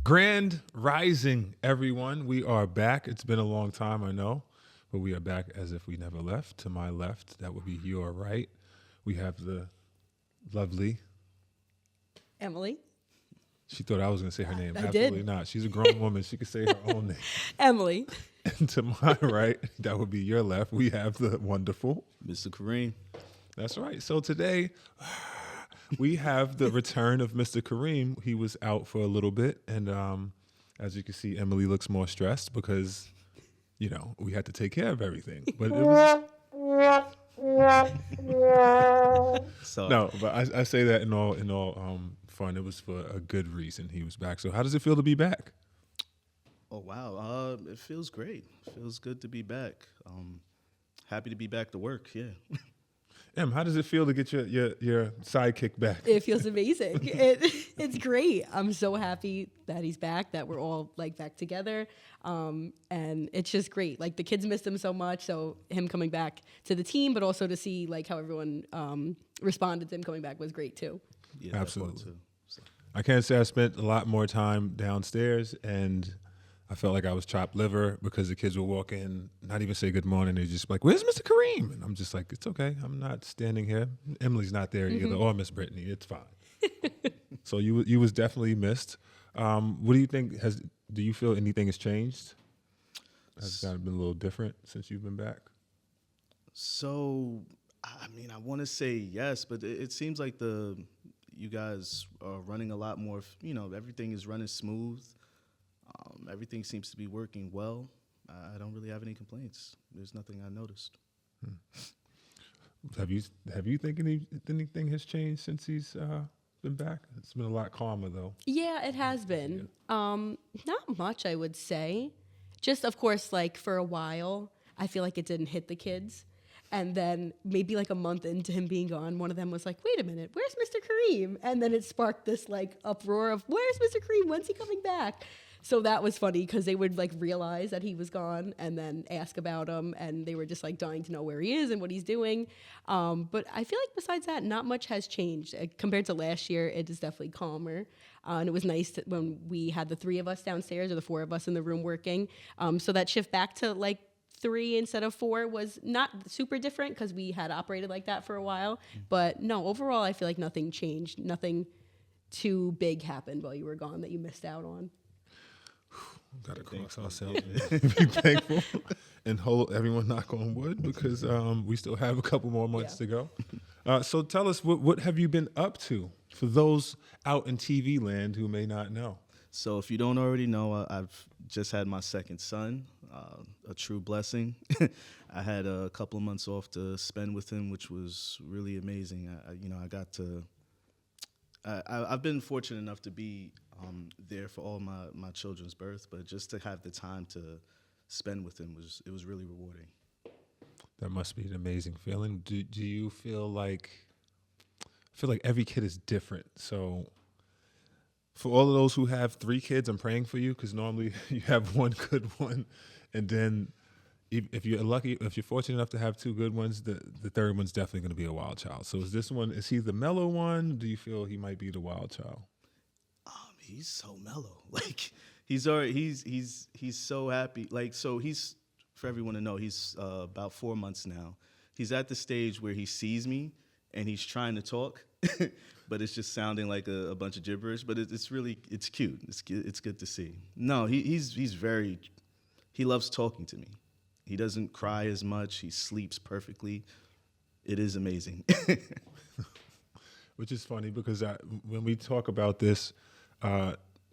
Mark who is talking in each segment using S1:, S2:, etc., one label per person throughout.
S1: Grand Rising, everyone. We are back. It's been a long time, I know, but we are back as if we never left. To my left, that would be your right. We have the lovely
S2: Emily.
S1: She thought I was going to say her name.
S2: I
S1: Absolutely
S2: did.
S1: not. She's a grown woman. She could say her own name.
S2: Emily.
S1: And to my right, that would be your left, we have the wonderful
S3: Mr. Kareem.
S1: That's right. So today, we have the return of Mr. Kareem. He was out for a little bit, and as you can see, Emily looks more stressed because, you know, we had to take care of everything. But it was
S3: So
S1: no. But I say that in all fun. It was for a good reason. He was back. So how does it feel to be back?
S3: oh wow, it feels great. Feels good to be back. Happy to be back to work. Yeah.
S1: Em, how does it feel to get your sidekick back?
S2: It feels amazing. It's great. I'm so happy that he's back, that we're all like back together. And it's just great. Like the kids missed him so much. So him coming back to the team, but also to see like how everyone responded to him coming back was great too.
S3: Yeah, that
S1: Absolutely.
S3: part too. So,
S1: I can't say I spent a lot more time downstairs, and I felt like I was chopped liver because the kids would walk in, not even say good morning. They're just like, "Where's Mr. Kareem?" And I'm just like, "It's okay. I'm not standing here. Emily's not there either, or Miss Brittany. It's fine." So you was definitely missed. What do you think? Do you feel anything has changed? Has it been a little different since you've been back?
S3: so I mean, I want to say yes, but it seems like you guys are running a lot more. Everything is running smooth. Everything seems to be working well. I don't really have any complaints. There's nothing I noticed.
S1: Have you think anything has changed since he's been back? It's been a lot calmer though.
S2: Yeah, it has been. Not much, I would say. Just, of course, like for a while, I feel like it didn't hit the kids. And then maybe like a month into him being gone, one of them was like, wait a minute, where's Mr. Kareem? And then it sparked this like uproar of, where's Mr. Kareem? When's he coming back? So that was funny because they would like realize that he was gone and then ask about him. And they were just like dying to know where he is and what he's doing. But I feel like besides that, not much has changed. Compared to last year, it is definitely calmer. And it was nice when we had the three of us downstairs or the four of us in the room working. So that shift back to like 3 instead of 4 was not super different because we had operated like that for a while. But no, overall, I feel like nothing changed. Nothing too big happened while you were gone that you missed out on.
S1: Got to cross ourselves and be thankful and hold everyone knock on wood because we still have a couple more months to go. So tell us, what have you been up to for those out in TV land who may not know?
S3: So if you don't already know, I've just had my second son, a true blessing. I had a couple of months off to spend with him, which was really amazing. I got to. I've been fortunate enough to be there for all my children's birth, but just to have the time to spend with him was really rewarding.
S1: That must be an amazing feeling. Do you feel like? I feel like every kid is different. So for all of those who have 3 kids, I'm praying for you because normally you have one good one, and then if you're lucky, if you're fortunate enough to have 2 good ones, the third one's definitely going to be a wild child. So is he the mellow one? Do you feel he might be the wild child?
S3: He's so mellow. Like he's so happy. Like so he's for everyone to know he's about 4 months now. He's at the stage where he sees me and he's trying to talk, but it's just sounding like a bunch of gibberish. But it's cute. It's good to see. No, he loves talking to me. He doesn't cry as much. He sleeps perfectly. It is amazing.
S1: Which is funny because when we talk about this,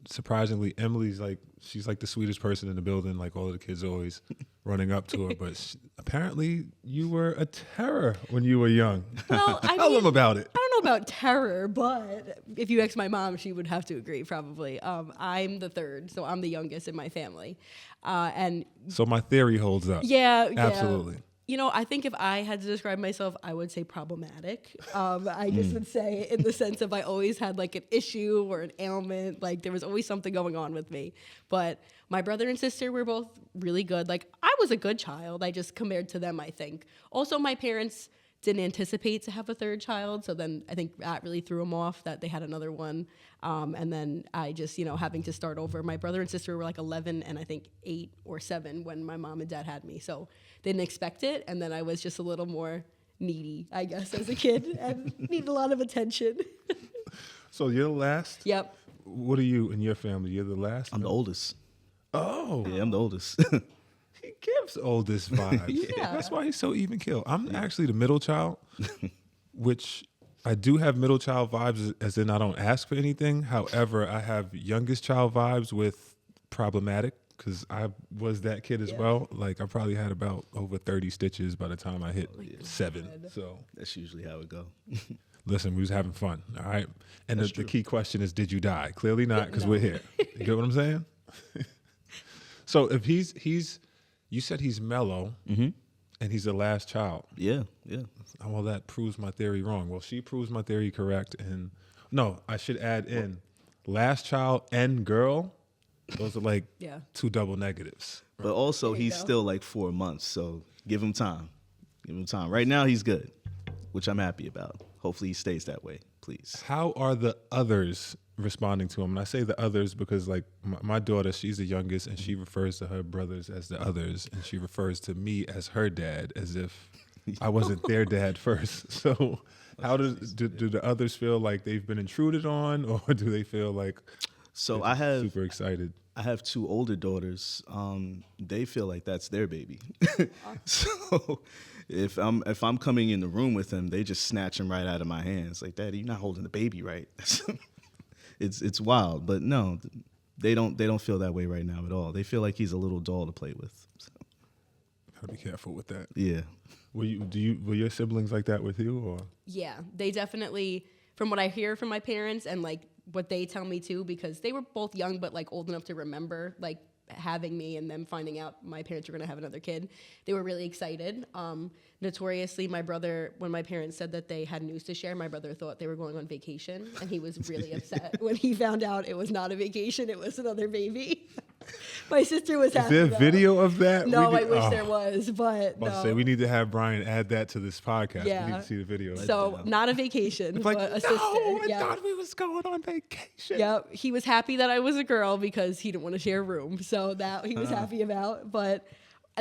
S1: surprisingly, Emily's she's like the sweetest person in the building. Like all of the kids always running up to her, but apparently you were a terror when you were young.
S2: Well,
S1: Tell them about it.
S2: I don't know about terror, but if you ask my mom, she would have to agree probably. I'm the third, so I'm the youngest in my family. And
S1: So my theory holds up.
S2: yeah.
S1: Absolutely.
S2: I think if I had to describe myself, I would say problematic. I just would say in the sense of I always had like an issue or an ailment. Like there was always something going on with me. But my brother and sister were both really good. Like I was a good child. I just compared to them, I think. Also, my parents didn't anticipate to have a third child. So then I think that really threw them off that they had another one. And then I just, having to start over. My brother and sister were like 11 and I think 8 or 7 when my mom and dad had me. So they didn't expect it. And then I was just a little more needy, I guess, as a kid and needed a lot of attention.
S1: So you're the last?
S2: Yep.
S1: What are you in your family? You're the last?
S3: I'm the oldest.
S1: Oh.
S3: Yeah, I'm the oldest.
S1: He gives oldest vibes.
S2: Yeah.
S1: That's why he's so even keel. I'm actually the middle child, which I do have middle child vibes as in I don't ask for anything. However, I have youngest child vibes with problematic because I was that kid as well. Like I probably had about over 30 stitches by the time I hit 7. So
S3: That's usually how it go.
S1: listen, we was having fun. All right. And the key question is, did you die? Clearly not, because we're here. You get what I'm saying? So if he's you said he's mellow and he's the last child.
S3: Yeah.
S1: Well, that proves my theory wrong. Well, she proves my theory correct. And no, I should add in last child and girl. Those are like 2 double negatives.
S3: But also,
S2: There you
S3: he's
S2: go.
S3: still like 4 months, so give him time. Give him time. Right now, he's good, which I'm happy about. Hopefully, he stays that way, please.
S1: How are the others responding to him? And I say the others because, like, my daughter, she's the youngest, and she refers to her brothers as the others, and she refers to me as her dad, as if I wasn't their dad first. So, how do the others feel like they've been intruded on, or do they feel like
S3: So
S1: they're
S3: I have
S1: super excited?
S3: I have 2 older daughters. They feel like that's their baby. So if I'm coming in the room with them, they just snatch him right out of my hands. Like, Daddy, you're not holding the baby right. It's wild, but no, they don't feel that way right now at all. They feel like he's a little doll to play with. So,
S1: Gotta be careful with that.
S3: yeah.
S1: Were your siblings like that with you, or?
S2: Yeah, they definitely, from what I hear from my parents and like what they tell me too, because they were both young but like old enough to remember like having me and them finding out my parents were going to have another kid. They were really excited. Notoriously, my brother, when my parents said that they had news to share, my brother thought they were going on vacation, and he was really upset when he found out it was not a vacation, it was another baby. My sister was
S1: Is
S2: happy.
S1: there
S2: though.
S1: video of that?
S2: No, I wish there was, but
S1: I was about
S2: no.
S1: to say, we need to have Brian add that to this podcast.
S2: Yeah.
S1: We need to see the video.
S2: So not a vacation,
S1: It's like,
S2: but
S1: no,
S2: a sister.
S1: I
S2: Yeah.
S1: thought we was going on vacation.
S2: Yep, he was happy that I was a girl because he didn't want to share a room. So that he was happy about. But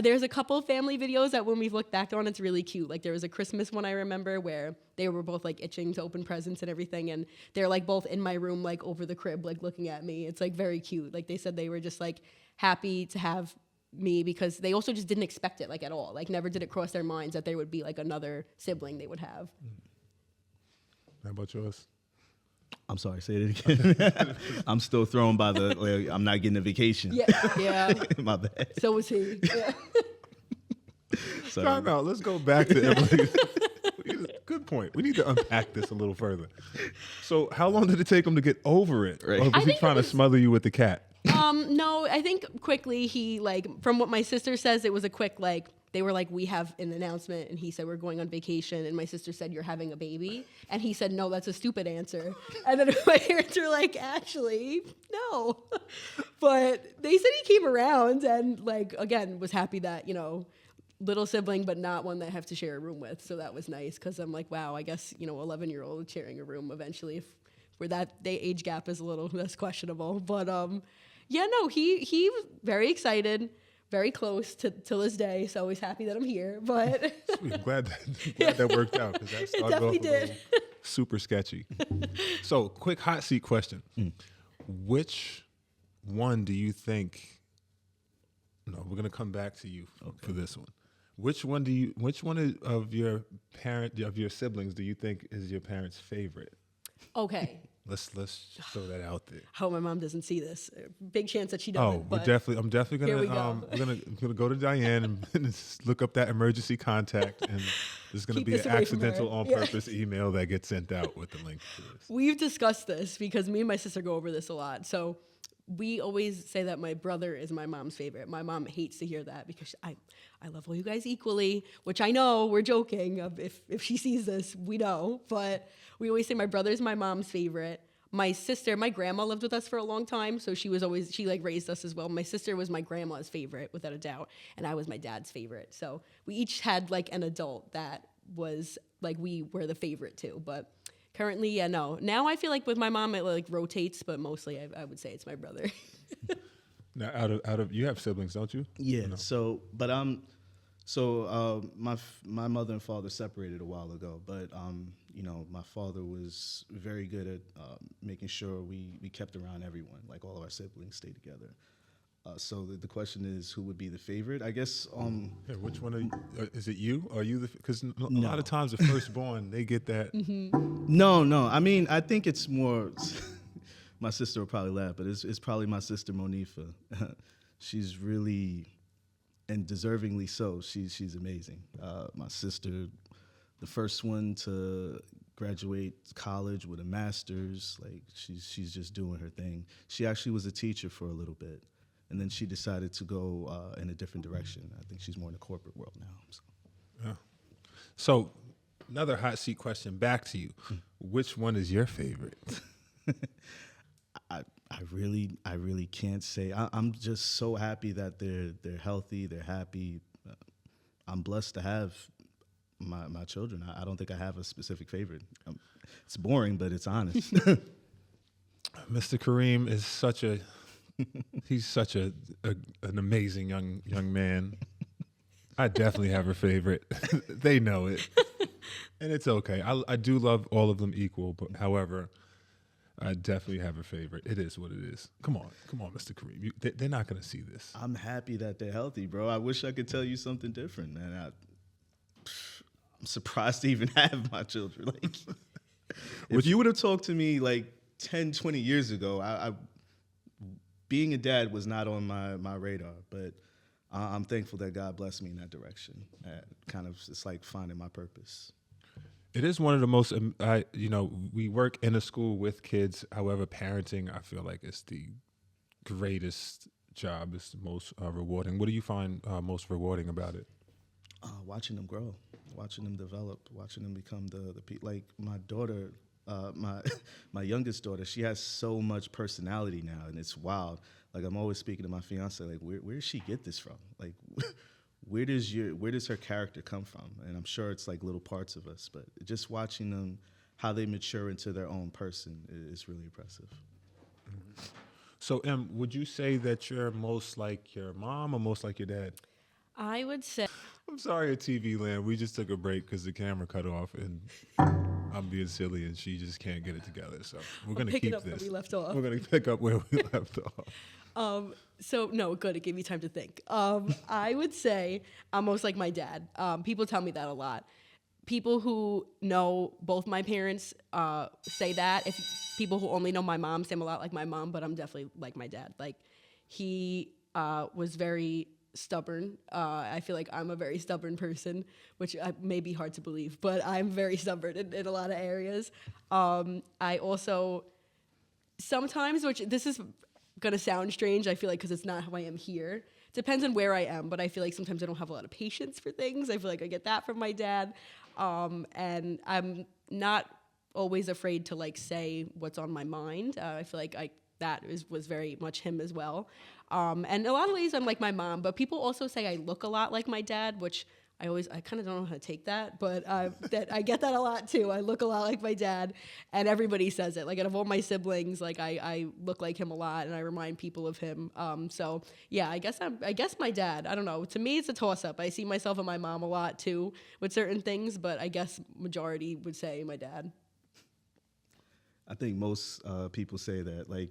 S2: there's a couple of family videos that when we've looked back on, it's really cute. Like there was a Christmas one I remember where they were both like itching to open presents and everything. And they're like both in my room, like over the crib, like looking at me. It's like very cute. Like they said they were just like happy to have me because they also just didn't expect it like at all. Like never did it cross their minds that there would be like another sibling they would have.
S1: How about yours?
S3: I'm sorry, say it again. I'm still thrown by the, like, I'm not getting a vacation.
S2: Yeah.
S3: My bad.
S2: So was he. Yeah.
S3: So,
S1: Time out. Let's go back to Emily. Good point. We need to unpack this a little further. So, how long did it take him to get over it?
S3: Right.
S1: Or was
S2: I
S1: he
S2: think
S1: trying
S2: it
S1: to
S2: was-
S1: smother you with the cat?
S2: No, I think quickly he like from what my sister says, it was a quick like they were like we have an announcement and he said we're going on vacation and my sister said you're having a baby and he said no, that's a stupid answer. And then my parents were like actually no, but they said he came around and like again was happy that little sibling but not one that I have to share a room with. So that was nice because I'm like wow, I guess 11-year-old sharing a room eventually if where that they age gap is a little less questionable. But yeah, no, he was very excited, very close till this day. So he's happy that I'm here. But
S1: Sweet. I'm glad that worked out because that started
S2: definitely
S1: off a
S2: did.
S1: little super sketchy. So, quick hot seat question: which one do you think? No, we're gonna come back to you for this one. Which one of your siblings do you think is your parents' favorite?
S2: okay,
S1: Let's throw that out there.
S2: I hope my mom doesn't see this. Big chance that she
S1: Oh,
S2: doesn't.
S1: I'm
S2: but
S1: definitely
S2: Here
S1: gonna
S2: we go.
S1: I'm gonna go to Diane and just look up that emergency contact, and there's gonna
S2: Keep
S1: be
S2: this
S1: an
S2: away from her.
S1: accidental on
S2: Yeah.
S1: purpose email that gets sent out with the link to this.
S2: we've discussed this because me and my sister go over this a lot. So we always say that my brother is my mom's favorite. My mom hates to hear that because I love all you guys equally, which I know we're joking. If she sees this, we know. But we always say my brother's my mom's favorite. My sister, my grandma lived with us for a long time, so she like raised us as well. My sister was my grandma's favorite, without a doubt, and I was my dad's favorite. So we each had like an adult that was like we were the favorite too. But currently, yeah, no. Now I feel like with my mom it like rotates, but mostly I would say it's my brother.
S1: Now, out of you have siblings, don't you?
S3: Yeah.
S1: No.
S3: My mother and father separated a while ago, but my father was very good at making sure we kept around everyone, like all of our siblings stayed together. So the question is, who would be the favorite? I guess.
S1: Yeah, which one are you, is it you? Or are you the? Because a
S3: No.
S1: lot of times the firstborn they get that.
S3: No. I mean, I think it's more. My sister will probably laugh, but it's probably my sister Monifa. She's really, and deservingly so. She's amazing. My sister, the first one to graduate college with a master's. Like she's just doing her thing. She actually was a teacher for a little bit, and then she decided to go in a different direction. I think she's more in the corporate world now. So.
S1: Yeah. So, another hot seat question back to you. Which one is your favorite?
S3: I really can't say. I'm just so happy that they're healthy, they're happy. I'm blessed to have my children. I don't think I have a specific favorite. It's boring, but it's honest.
S1: Mr. Kareem is he's such an amazing young man. I definitely have a favorite. They know it, and it's okay. I do love all of them equal, but however, I definitely have a favorite. It is what it is. Come on, Mr. Kareem. They're not going to see this.
S3: I'm happy that they're healthy, bro. I wish I could tell you something different, man. I'm surprised to even have my children. Like, if you would have talked to me like 10, 20 years ago, I being a dad was not on my radar, but I'm thankful that God blessed me in that direction. It's like finding my purpose.
S1: It is one of the most, we work in a school with kids. However, parenting, I feel like it's the greatest job. It's the most rewarding. What do you find most rewarding about it?
S3: Watching them grow, watching them develop, watching them become the people. Like my daughter, my youngest daughter, she has so much personality now, and it's wild. Like I'm always speaking to my fiance, like where does she get this from? Like where does her character come from? And I'm sure it's like little parts of us, but just watching them, how they mature into their own person is really impressive.
S1: So, would you say that you're most like your mom or most like your dad?
S2: I would say
S1: I'm sorry, at TV Land, we just took a break because the camera cut off, and I'm being silly, and she just can't get it together. So we're gonna
S2: pick it
S1: keep
S2: up where
S1: this.
S2: we left off.
S1: We're gonna pick up where we left off.
S2: So no, good. It gave me time to think. I would say I'm most like my dad. People tell me that a lot. People who know both my parents say that. If people who only know my mom say I'm a lot like my mom, but I'm definitely like my dad. Like he was very stubborn. I feel like I'm a very stubborn person, which may be hard to believe, but I'm very stubborn in a lot of areas. I also sometimes, which this is gonna sound strange, I feel like, because it's not how I am here. Depends on where I am, but I feel like sometimes I don't have a lot of patience for things. I feel like I get that from my dad, and I'm not always afraid to like say what's on my mind. I feel like was very much him as well. And a lot of ways I'm like my mom, but people also say I look a lot like my dad, which I kind of don't know how to take that, but that I get that a lot too. I look a lot like my dad, and everybody says it. Like out of all my siblings, like I look like him a lot, and I remind people of him. So yeah, I guess my dad. I don't know. To me, it's a toss up. I see myself and my mom a lot too with certain things, but I guess majority would say my dad.
S3: I think most people say that, like,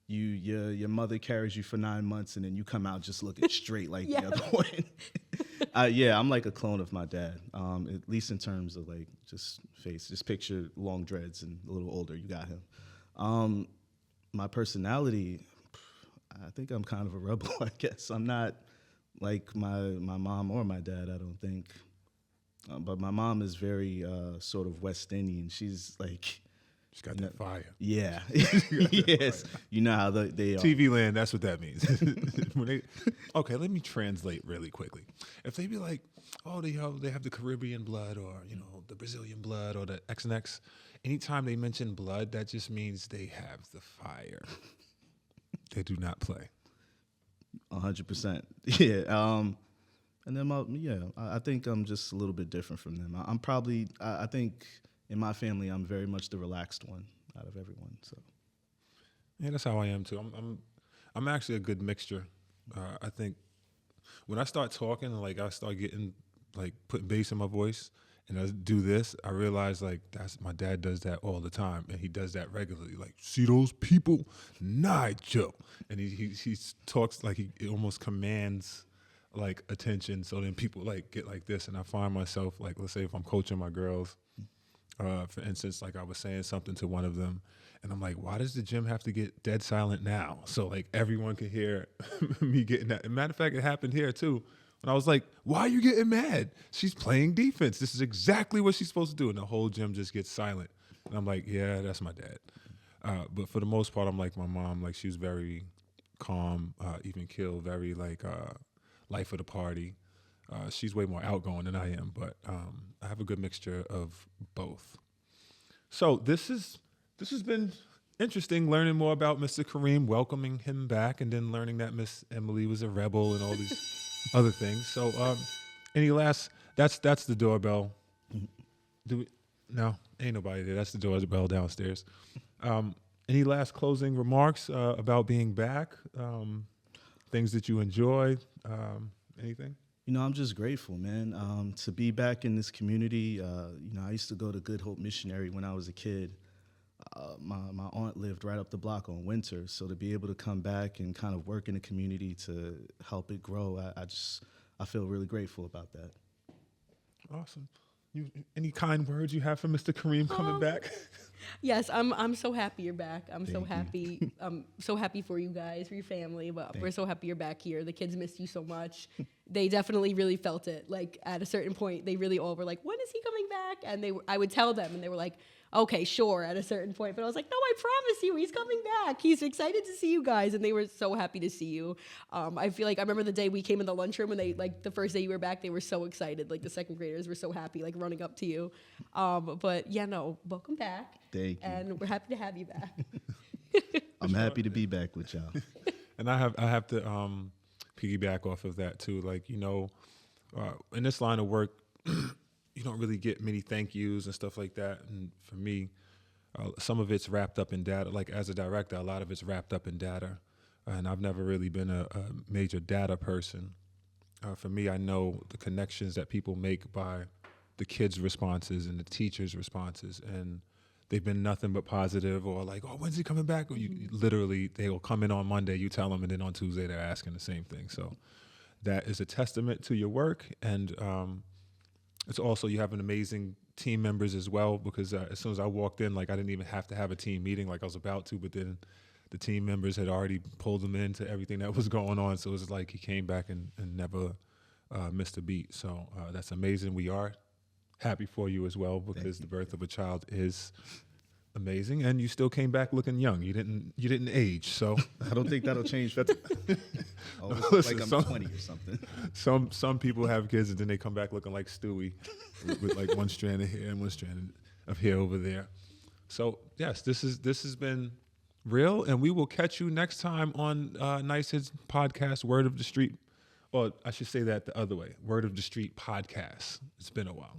S3: your mother carries you for 9 months and then you come out just looking straight like
S2: Yeah.
S3: the other one. Yeah, I'm like a clone of my dad, at least in terms of like just face. Just picture long dreads and a little older, you got him. My personality, I think I'm kind of a rebel, I guess. I'm not like my mom or my dad, I don't think. But my mom is very sort of West Indian. She's like,
S1: She's got that fire.
S3: Yeah. Yes. You know how they are.
S1: TV land, that's what that means. Okay, let me translate really quickly. If they be like, oh, they have the Caribbean blood, or the Brazilian blood, or the X and X, anytime they mention blood, that just means they have the fire. They do not play.
S3: 100%. Yeah. And then I think I'm just a little bit different from them. I'm probably I think in my family I'm very much the relaxed one out of everyone. So
S1: yeah, that's how I am too. I'm actually a good mixture. I think when I start talking, like I start getting like putting bass in my voice, and I do this, I realize like that's my dad does that all the time, and he does that regularly. Like, see those people, Nigel, and he talks like he almost commands like attention. So then people like get like this, and I find myself like, let's say if I'm coaching my girls, for instance, like I was saying something to one of them, and I'm like, why does the gym have to get dead silent now? So like everyone can hear me getting that. And matter of fact, it happened here too. And I was like, why are you getting mad? She's playing defense. This is exactly what she's supposed to do. And the whole gym just gets silent. And I'm like, yeah, that's my dad. But for the most part, I'm like my mom. Like she was very calm, even keel, very like life of the party. She's way more outgoing than I am, but I have a good mixture of both. So this has been interesting, learning more about Mr. Kareem, welcoming him back, and then learning that Miss Emily was a rebel and all these other things. So any last, that's the doorbell. Do we? No, ain't nobody there. That's the doorbell downstairs. Any last closing remarks about being back? Things that you enjoyed? Anything?
S3: I'm just grateful, man, to be back in this community. I used to go to Good Hope Missionary when I was a kid. My aunt lived right up the block on Winter, so to be able to come back and kind of work in the community to help it grow, I feel really grateful about that.
S1: Awesome. Any kind words you have for Mr. Kareem coming back?
S2: Yes, I'm so happy you're back. I'm
S3: Thank
S2: so
S3: you.
S2: happy. I'm so happy for you guys, for your family. But we're so happy you're back here. The kids missed you so much. They definitely really felt it. Like at a certain point, they really all were like, "When is he coming back?" And I would tell them, and they were like, "Okay, sure." At a certain point, but I was like, "No, I promise you, he's coming back. He's excited to see you guys." And they were so happy to see you. I feel like I remember the day we came in the lunchroom, and they like the first day you were back, they were so excited. Like the second graders were so happy, like running up to you. But yeah, no, welcome back.
S3: Thank you.
S2: And we're happy to have you back.
S3: I'm happy to be back with y'all.
S1: And I have to piggyback off of that too. Like in this line of work, you don't really get many thank yous and stuff like that. And for me, some of it's wrapped up in data. Like as a director, a lot of it's wrapped up in data. And I've never really been a major data person. For me, I know the connections that people make by the kids' responses and the teachers' responses, and they've been nothing but positive, or like, oh, when's he coming back? Or literally, they will come in on Monday, you tell them, and then on Tuesday they're asking the same thing. So that is a testament to your work, and it's also, you have an amazing team members as well, because as soon as I walked in, like I didn't even have to have a team meeting like I was about to, but then the team members had already pulled them into everything that was going on. So it was like he came back and never missed a beat. So that's amazing. We are happy for you as well, because the birth of a child is amazing, and you still came back looking young. You didn't age, so
S3: I don't think that'll change. I'll look
S1: Listen,
S3: like I'm 20 or something.
S1: some people have kids and then they come back looking like Stewie with like one strand of hair and one strand of hair over there. So yes, this has been real, and we will catch you next time on Nice Hits Podcast, Word of the Street, or I should say that the other way, Word of the Street Podcast. It's been a while.